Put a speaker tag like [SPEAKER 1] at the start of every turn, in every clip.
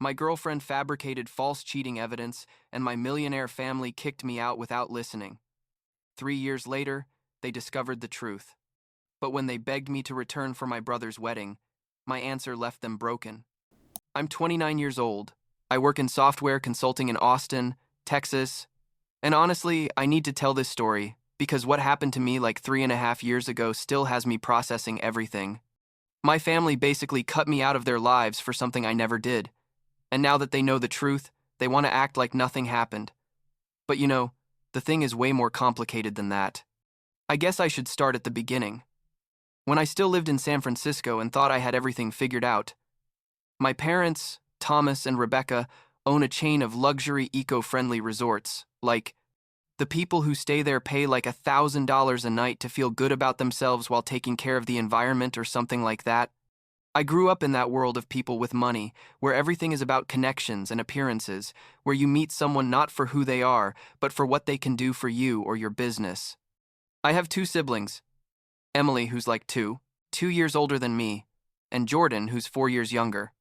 [SPEAKER 1] My girlfriend fabricated false cheating evidence, and my millionaire family kicked me out without listening. 3 years later, they discovered the truth. But when they begged me to return for my brother's wedding, my answer left them broken. I'm 29 years old. I work in software consulting in Austin, Texas. And honestly, I need to tell this story because what happened to me like 3.5 years ago still has me processing everything. My family basically cut me out of their lives for something I never did. And now that they know the truth, they want to act like nothing happened. But the thing is way more complicated than that. I guess I should start at the beginning. When I still lived in San Francisco and thought I had everything figured out, my parents, Thomas and Rebecca, own a chain of luxury eco-friendly resorts. Like, the people who stay there pay like $1,000 a night to feel good about themselves while taking care of the environment or something like that. I grew up in that world of people with money, where everything is about connections and appearances, where you meet someone not for who they are, but for what they can do for you or your business. I have two siblings, Emily, who's like 2 years older than me, and Jordan, who's 4 years younger.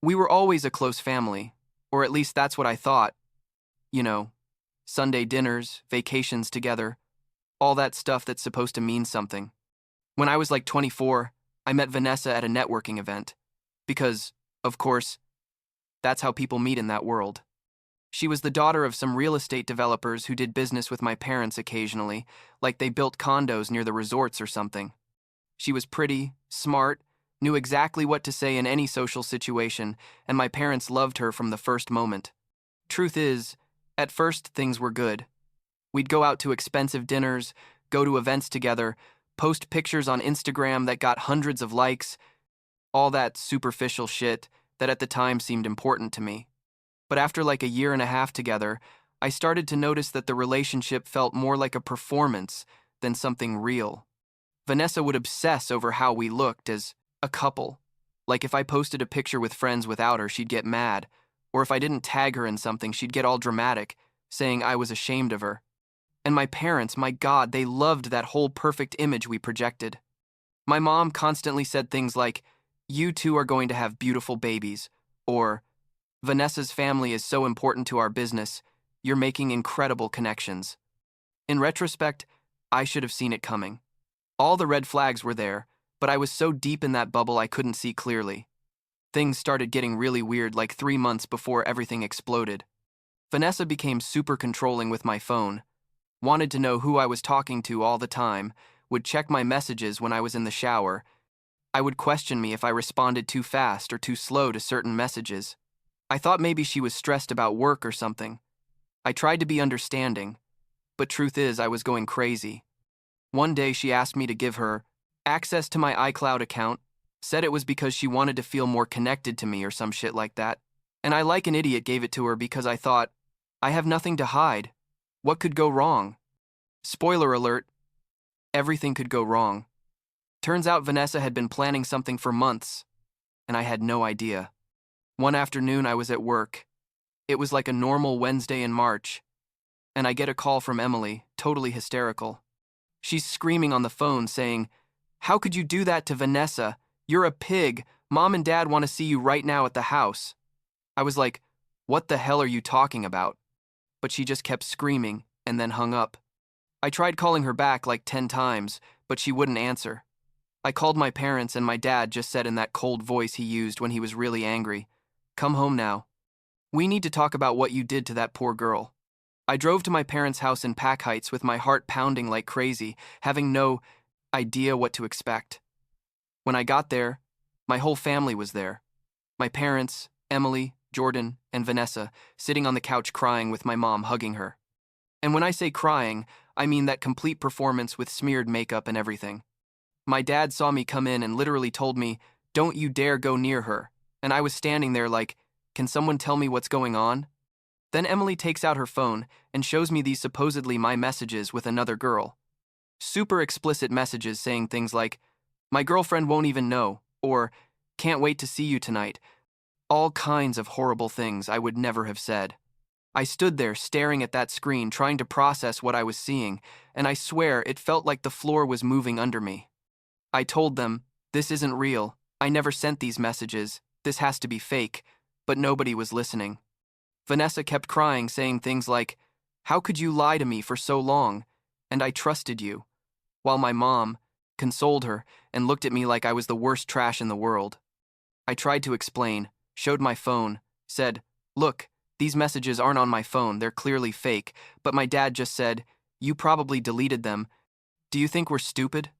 [SPEAKER 1] We were always a close family, or at least that's what I thought. You know, Sunday dinners, vacations together, all that stuff that's supposed to mean something. When I was like 24, I met Vanessa at a networking event. Because, of course, that's how people meet in that world. She was the daughter of some real estate developers who did business with my parents occasionally, like they built condos near the resorts or something. She was pretty, smart, knew exactly what to say in any social situation, and my parents loved her from the first moment. Truth is, at first things were good. We'd go out to expensive dinners, go to events together, post pictures on Instagram that got hundreds of likes, all that superficial shit that at the time seemed important to me. But after like a year and a half together, I started to notice that the relationship felt more like a performance than something real. Vanessa would obsess over how we looked as a couple. Like if I posted a picture with friends without her, she'd get mad. Or if I didn't tag her in something, she'd get all dramatic, saying I was ashamed of her. And my parents, my God, they loved that whole perfect image we projected. My mom constantly said things like, "You two are going to have beautiful babies," or, "Vanessa's family is so important to our business, you're making incredible connections." In retrospect, I should have seen it coming. All the red flags were there, but I was so deep in that bubble I couldn't see clearly. Things started getting really weird like 3 months before everything exploded. Vanessa became super controlling with my phone, wanted to know who I was talking to all the time, would check my messages when I was in the shower. I would question me if I responded too fast or too slow to certain messages. I thought maybe she was stressed about work or something. I tried to be understanding, but truth is I was going crazy. One day she asked me to give her access to my iCloud account, said it was because she wanted to feel more connected to me or some shit like that, and I like an idiot gave it to her because I thought, I have nothing to hide. What could go wrong? Spoiler alert, everything could go wrong. Turns out Vanessa had been planning something for months, and I had no idea. One afternoon I was at work. It was like a normal Wednesday in March, and I get a call from Emily, totally hysterical. She's screaming on the phone saying, "How could you do that to Vanessa? You're a pig. Mom and Dad want to see you right now at the house." I was like, "What the hell are you talking about?" But she just kept screaming and then hung up. I tried calling her back like 10 times, but she wouldn't answer. I called my parents and my dad just said in that cold voice he used when he was really angry, "Come home now. We need to talk about what you did to that poor girl." I drove to my parents' house in Pack Heights with my heart pounding like crazy, having no idea what to expect. When I got there, my whole family was there. My parents, Emily, Jordan, and Vanessa, sitting on the couch crying with my mom hugging her. And when I say crying, I mean that complete performance with smeared makeup and everything. My dad saw me come in and literally told me, "Don't you dare go near her." And I was standing there like, can someone tell me what's going on? Then Emily takes out her phone and shows me these supposedly my messages with another girl. Super explicit messages saying things like, "My girlfriend won't even know," or "Can't wait to see you tonight." All kinds of horrible things I would never have said. I stood there staring at that screen trying to process what I was seeing, and I swear it felt like the floor was moving under me. I told them, "This isn't real. I never sent these messages. This has to be fake." but nobody was listening. Vanessa kept crying, saying things like, "How could you lie to me for so long? And I trusted you." While my mom consoled her and looked at me like I was the worst trash in the world. I tried to explain, showed my phone, said, "Look, these messages aren't on my phone, they're clearly fake," but my dad just said, "You probably deleted them. Do you think we're stupid?"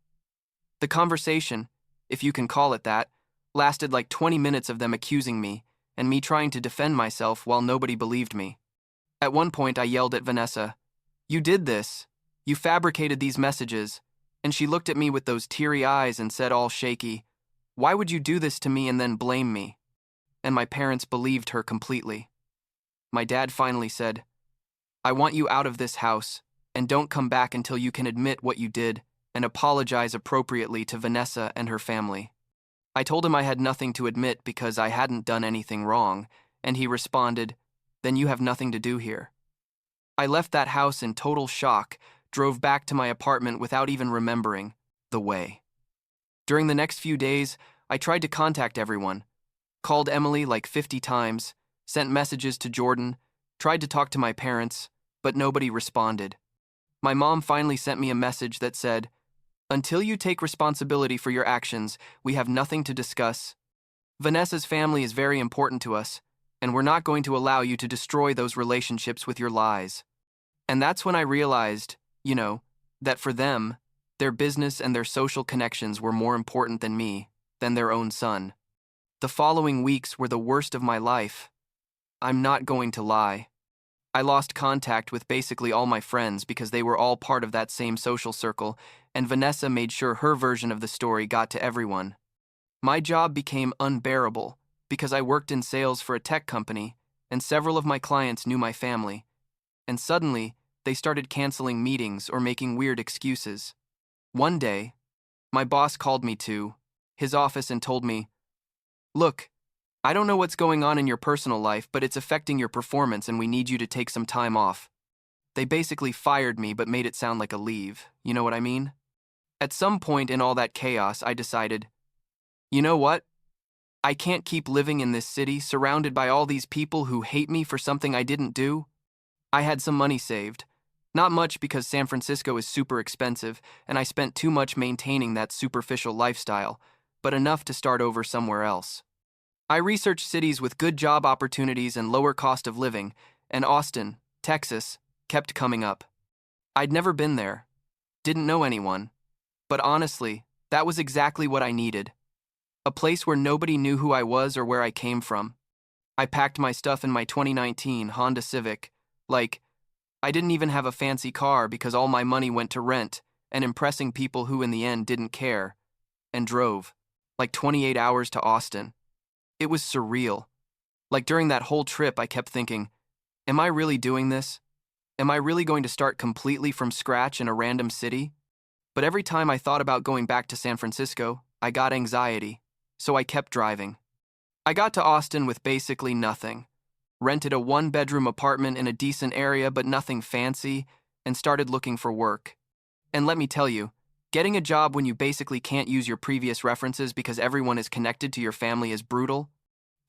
[SPEAKER 1] The conversation, if you can call it that, lasted like 20 minutes of them accusing me, and me trying to defend myself while nobody believed me. At one point I yelled at Vanessa, "You did this. You fabricated these messages." And she looked at me with those teary eyes and said all shaky, "Why would you do this to me and then blame me?" And my parents believed her completely. My dad finally said, "I want you out of this house, and don't come back until you can admit what you did and apologize appropriately to Vanessa and her family." I told him I had nothing to admit because I hadn't done anything wrong, and he responded, "Then you have nothing to do here." I left that house in total shock, drove back to my apartment without even remembering the way. During the next few days, I tried to contact everyone, called Emily like 50 times, sent messages to Jordan, tried to talk to my parents, but nobody responded. My mom finally sent me a message that said, "Until you take responsibility for your actions, we have nothing to discuss. Vanessa's family is very important to us, and we're not going to allow you to destroy those relationships with your lies." And that's when I realized, that for them, their business and their social connections were more important than me, than their own son. The following weeks were the worst of my life. I'm not going to lie. I lost contact with basically all my friends because they were all part of that same social circle, and Vanessa made sure her version of the story got to everyone. My job became unbearable because I worked in sales for a tech company, and several of my clients knew my family. And suddenly, they started canceling meetings or making weird excuses. One day, my boss called me to his office and told me, "Look, I don't know what's going on in your personal life, but it's affecting your performance and we need you to take some time off." They basically fired me but made it sound like a leave, you know what I mean? At some point in all that chaos, I decided, you know what? I can't keep living in this city surrounded by all these people who hate me for something I didn't do. I had some money saved. Not much because San Francisco is super expensive and I spent too much maintaining that superficial lifestyle, but enough to start over somewhere else. I researched cities with good job opportunities and lower cost of living, and Austin, Texas, kept coming up. I'd never been there, didn't know anyone, but honestly, that was exactly what I needed. A place where nobody knew who I was or where I came from. I packed my stuff in my 2019 Honda Civic, I didn't even have a fancy car because all my money went to rent and impressing people who in the end didn't care, and drove, 28 hours to Austin. It was surreal. During that whole trip, I kept thinking, am I really doing this? Am I really going to start completely from scratch in a random city? But every time I thought about going back to San Francisco, I got anxiety, so I kept driving. I got to Austin with basically nothing. Rented a one-bedroom apartment in a decent area but nothing fancy, and started looking for work. And let me tell you, getting a job when you basically can't use your previous references because everyone is connected to your family is brutal.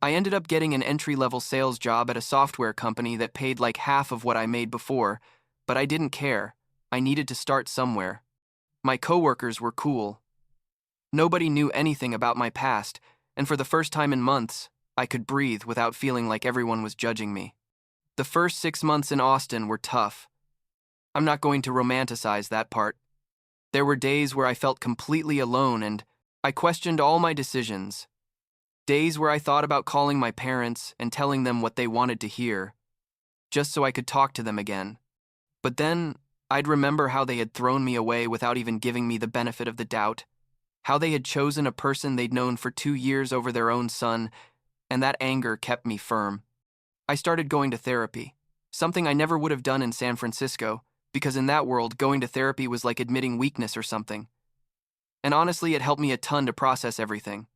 [SPEAKER 1] I ended up getting an entry-level sales job at a software company that paid half of what I made before, but I didn't care. I needed to start somewhere. My coworkers were cool. Nobody knew anything about my past, and for the first time in months, I could breathe without feeling like everyone was judging me. The first 6 months in Austin were tough. I'm not going to romanticize that part. There were days where I felt completely alone and I questioned all my decisions. Days where I thought about calling my parents and telling them what they wanted to hear, just so I could talk to them again. But then, I'd remember how they had thrown me away without even giving me the benefit of the doubt, how they had chosen a person they'd known for 2 years over their own son, and that anger kept me firm. I started going to therapy, something I never would have done in San Francisco, because in that world, going to therapy was like admitting weakness or something. And honestly, it helped me a ton to process everything.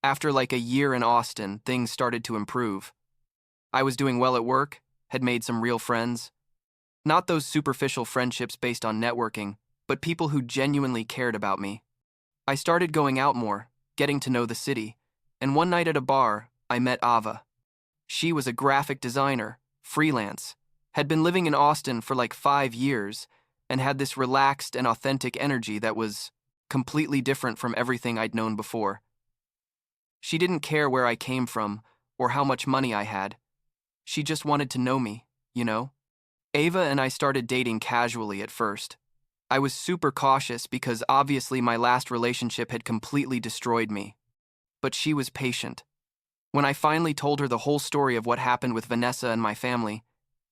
[SPEAKER 1] After a year in Austin, things started to improve. I was doing well at work, had made some real friends. Not those superficial friendships based on networking, but people who genuinely cared about me. I started going out more, getting to know the city, and one night at a bar, I met Ava. She was a graphic designer, freelance, had been living in Austin for like 5 years, and had this relaxed and authentic energy that was completely different from everything I'd known before. She didn't care where I came from or how much money I had. She just wanted to know me, you know? Ava and I started dating casually at first. I was super cautious because obviously my last relationship had completely destroyed me. But she was patient. When I finally told her the whole story of what happened with Vanessa and my family,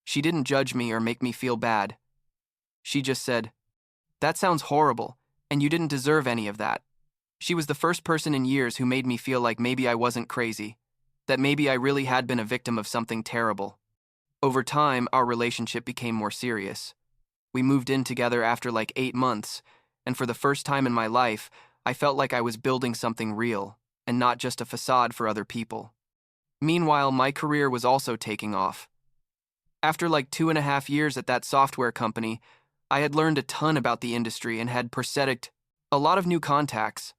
[SPEAKER 1] she didn't judge me or make me feel bad. She just said, "That sounds horrible, and you didn't deserve any of that." She was the first person in years who made me feel like maybe I wasn't crazy, that maybe I really had been a victim of something terrible. Over time, our relationship became more serious. We moved in together after like 8 months, and for the first time in my life, I felt like I was building something real, and not just a facade for other people. Meanwhile, my career was also taking off. After like 2.5 years at that software company, I had learned a ton about the industry and had prosthetic a lot of new contacts.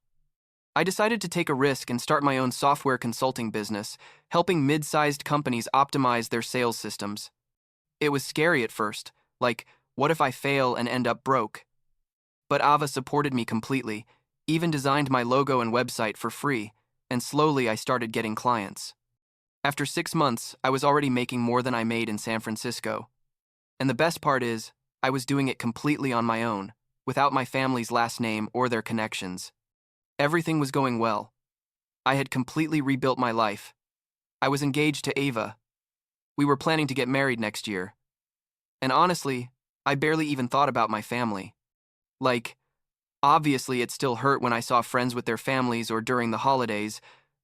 [SPEAKER 1] I decided to take a risk and start my own software consulting business, helping mid-sized companies optimize their sales systems. It was scary at first, like, what if I fail and end up broke? But Ava supported me completely, even designed my logo and website for free, and slowly I started getting clients. After 6 months, I was already making more than I made in San Francisco. And the best part is, I was doing it completely on my own, without my family's last name or their connections. Everything was going well. I had completely rebuilt my life. I was engaged to Ava. We were planning to get married next year. And honestly, I barely even thought about my family. Like, obviously it still hurt when I saw friends with their families or during the holidays,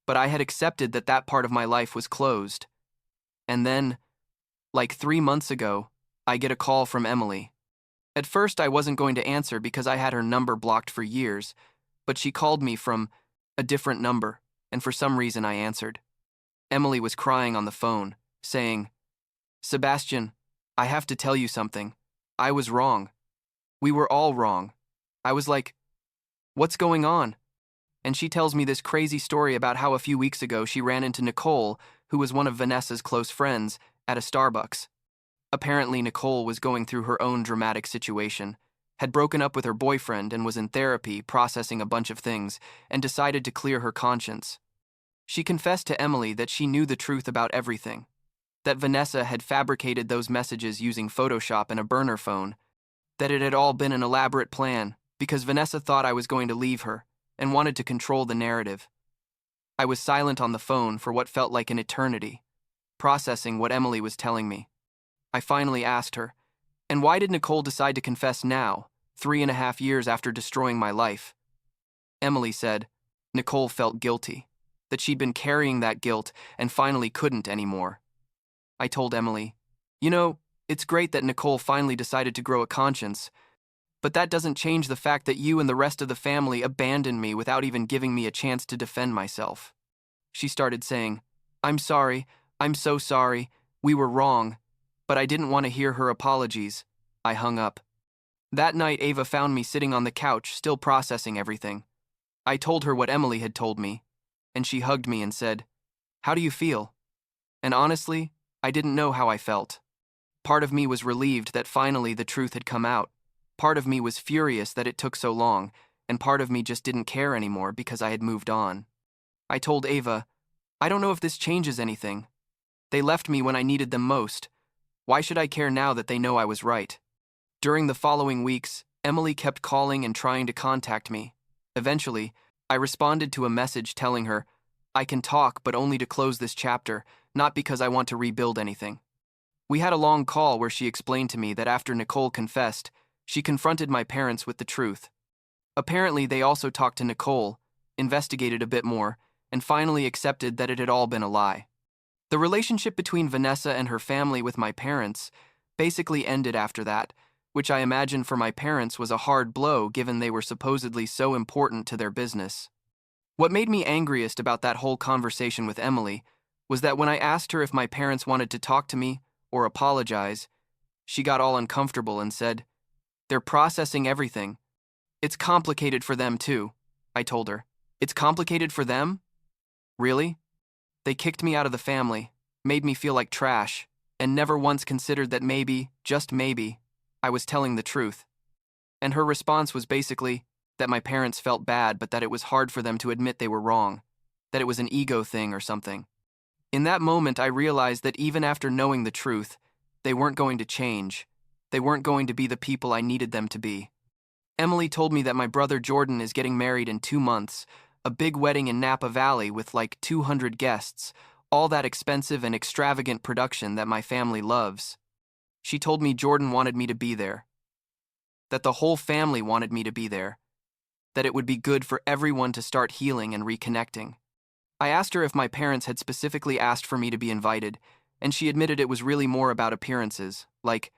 [SPEAKER 1] but I had accepted that that part of my life was closed. And then, like 3 months ago, I get a call from Emily. At first I wasn't going to answer because I had her number blocked for years, but she called me from a different number, and for some reason I answered. Emily was crying on the phone, saying, "Sebastian, I have to tell you something. I was wrong. We were all wrong." I was like, "What's going on?" And she tells me this crazy story about how a few weeks ago she ran into Nicole, who was one of Vanessa's close friends, at a Starbucks. Apparently, Nicole was going through her own dramatic situation, had broken up with her boyfriend and was in therapy processing a bunch of things, and decided to clear her conscience. She confessed to Emily that she knew the truth about everything, that Vanessa had fabricated those messages using Photoshop and a burner phone, that it had all been an elaborate plan because Vanessa thought I was going to leave her and wanted to control the narrative. I was silent on the phone for what felt like an eternity, processing what Emily was telling me. I finally asked her, "And why did Nicole decide to confess now, 3.5 years after destroying my life?" Emily said, Nicole felt guilty, that she'd been carrying that guilt and finally couldn't anymore. I told Emily, "You know, it's great that Nicole finally decided to grow a conscience, but that doesn't change the fact that you and the rest of the family abandoned me without even giving me a chance to defend myself." She started saying, "I'm sorry, I'm so sorry, we were wrong," but I didn't want to hear her apologies. I hung up. That night, Ava found me sitting on the couch, still processing everything. I told her what Emily had told me, and she hugged me and said, "How do you feel?" And honestly, I didn't know how I felt. Part of me was relieved that finally the truth had come out. Part of me was furious that it took so long, and part of me just didn't care anymore because I had moved on. I told Ava, "I don't know if this changes anything. They left me when I needed them most. Why should I care now that they know I was right?" During the following weeks, Emily kept calling and trying to contact me. Eventually, I responded to a message telling her, "I can talk, but only to close this chapter, not because I want to rebuild anything." We had a long call where she explained to me that after Nicole confessed, she confronted my parents with the truth. Apparently, they also talked to Nicole, investigated a bit more, and finally accepted that it had all been a lie. The relationship between Vanessa and her family with my parents basically ended after that, which I imagine for my parents was a hard blow given they were supposedly so important to their business. What made me angriest about that whole conversation with Emily was that when I asked her if my parents wanted to talk to me or apologize, she got all uncomfortable and said, "They're processing everything. It's complicated for them too." I told her, "It's complicated for them? Really? They kicked me out of the family. made me feel like trash, and never once considered that maybe, just maybe, I was telling the truth. And her response was basically that my parents felt bad, but that it was hard for them to admit they were wrong, that it was an ego thing or something. In that moment, I realized that even after knowing the truth, they weren't going to change. They weren't going to be the people I needed them to be. Emily told me that my brother Jordan is getting married in 2 months, a big wedding in Napa Valley with like 200 guests, all that expensive and extravagant production that my family loves. She told me Jordan wanted me to be there, that the whole family wanted me to be there, that it would be good for everyone to start healing and reconnecting. I asked her if my parents had specifically asked for me to be invited, and she admitted it was really more about appearances, like,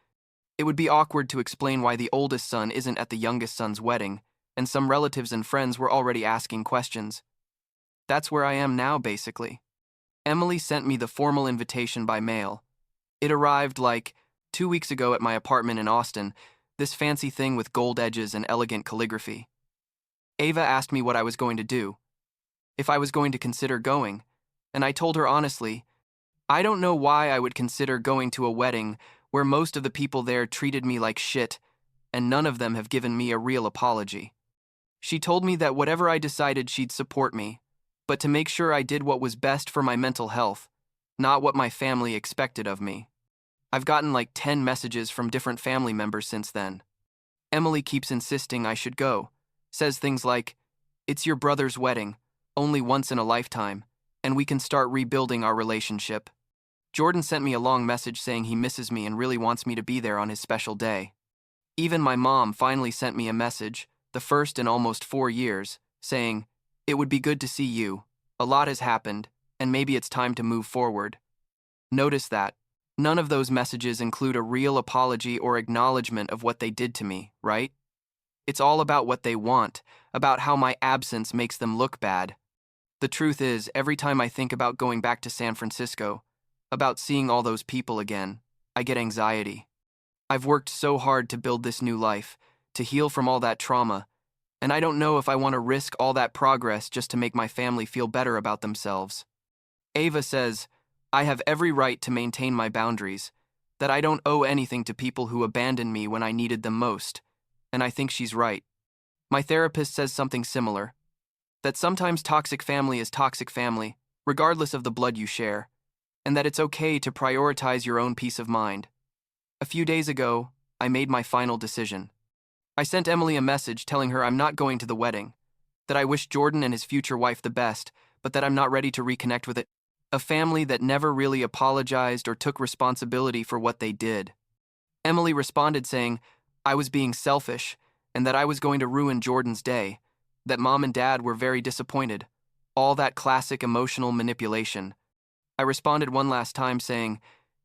[SPEAKER 1] it would be awkward to explain why the oldest son isn't at the youngest son's wedding, and some relatives and friends were already asking questions. That's where I am now, basically. Emily sent me the formal invitation by mail. It arrived like 2 weeks ago at my apartment in Austin, this fancy thing with gold edges and elegant calligraphy. Ava asked me what I was going to do, if I was going to consider going, and I told her honestly, I don't know why I would consider going to a wedding where most of the people there treated me like shit, and none of them have given me a real apology. She told me that whatever I decided, she'd support me, but to make sure I did what was best for my mental health, not what my family expected of me. I've gotten like 10 messages from different family members since then. Emily keeps insisting I should go, says things like, "It's your brother's wedding, only once in a lifetime, and we can start rebuilding our relationship." Jordan sent me a long message saying he misses me and really wants me to be there on his special day. Even my mom finally sent me a message, the first in almost 4 years, saying, "It would be good to see you. A lot has happened, and maybe it's time to move forward." Notice that none of those messages include a real apology or acknowledgement of what they did to me, right? It's all about what they want, about how my absence makes them look bad. The truth is, every time I think about going back to San Francisco, about seeing all those people again, I get anxiety. I've worked so hard to build this new life, to heal from all that trauma, and I don't know if I want to risk all that progress just to make my family feel better about themselves. Ava says, I have every right to maintain my boundaries, that I don't owe anything to people who abandoned me when I needed them most, and I think she's right. My therapist says something similar, that sometimes toxic family is toxic family, regardless of the blood you share, and that it's okay to prioritize your own peace of mind. A few days ago, I made my final decision. I sent Emily a message telling her I'm not going to the wedding, that I wish Jordan and his future wife the best, but that I'm not ready to reconnect with it. A family that never really apologized or took responsibility for what they did. Emily responded saying, I was being selfish, and that I was going to ruin Jordan's day, that mom and dad were very disappointed. All that classic emotional manipulation. I responded one last time saying,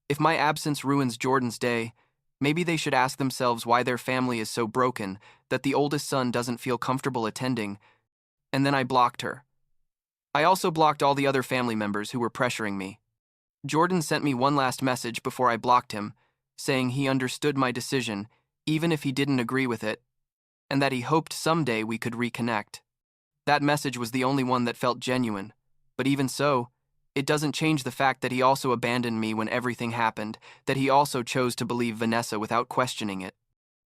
[SPEAKER 1] if my absence ruins Jordan's day, maybe they should ask themselves why their family is so broken that the oldest son doesn't feel comfortable attending, and then I blocked her. I also blocked all the other family members who were pressuring me. Jordan sent me one last message before I blocked him, saying he understood my decision, even if he didn't agree with it, and that he hoped someday we could reconnect. That message was the only one that felt genuine, but even so, it doesn't change the fact that he also abandoned me when everything happened, that he also chose to believe Vanessa without questioning it.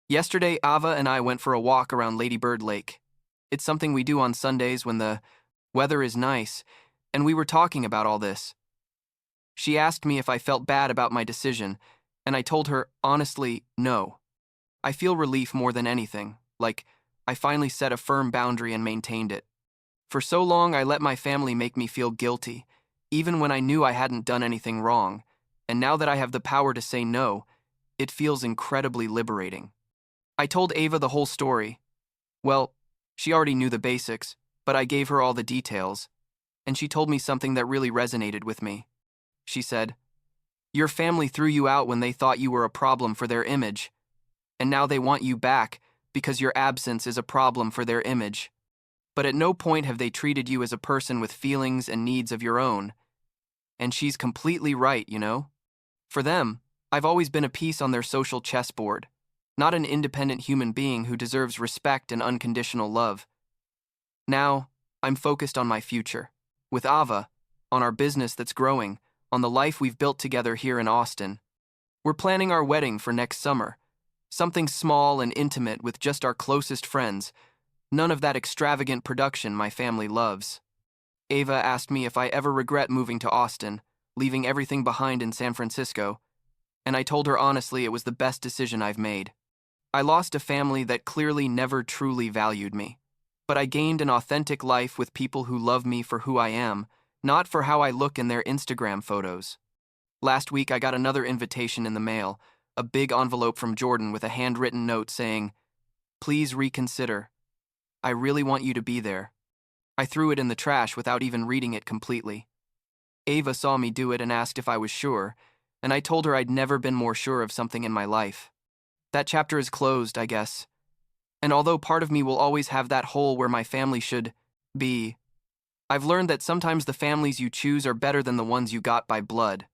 [SPEAKER 1] Yesterday, Ava and I went for a walk around Lady Bird Lake. It's something we do on Sundays when the weather is nice, and we were talking about all this. She asked me if I felt bad about my decision, and I told her, honestly, no. I feel relief more than anything, like I finally set a firm boundary and maintained it. For so long, I let my family make me feel guilty, even when I knew I hadn't done anything wrong, and now that I have the power to say no, it feels incredibly liberating. I told Ava the whole story. Well, she already knew the basics, but I gave her all the details, and she told me something that really resonated with me. She said, your family threw you out when they thought you were a problem for their image, and now they want you back because your absence is a problem for their image. But at no point have they treated you as a person with feelings and needs of your own. And she's completely right, you know? For them, I've always been a piece on their social chessboard, not an independent human being who deserves respect and unconditional love. Now, I'm focused on my future, with Ava, on our business that's growing, on the life we've built together here in Austin. We're planning our wedding for next summer. Something small and intimate with just our closest friends. None of that extravagant production my family loves. Ava asked me if I ever regret moving to Austin, leaving everything behind in San Francisco, and I told her honestly it was the best decision I've made. I lost a family that clearly never truly valued me, but I gained an authentic life with people who love me for who I am, not for how I look in their Instagram photos. Last week I got another invitation in the mail, a big envelope from Jordan with a handwritten note saying, "Please reconsider. I really want you to be there." I threw it in the trash without even reading it completely. Ava saw me do it and asked if I was sure, and I told her I'd never been more sure of something in my life. That chapter is closed, I guess. And although part of me will always have that hole where my family should be, I've learned that sometimes the families you choose are better than the ones you got by blood.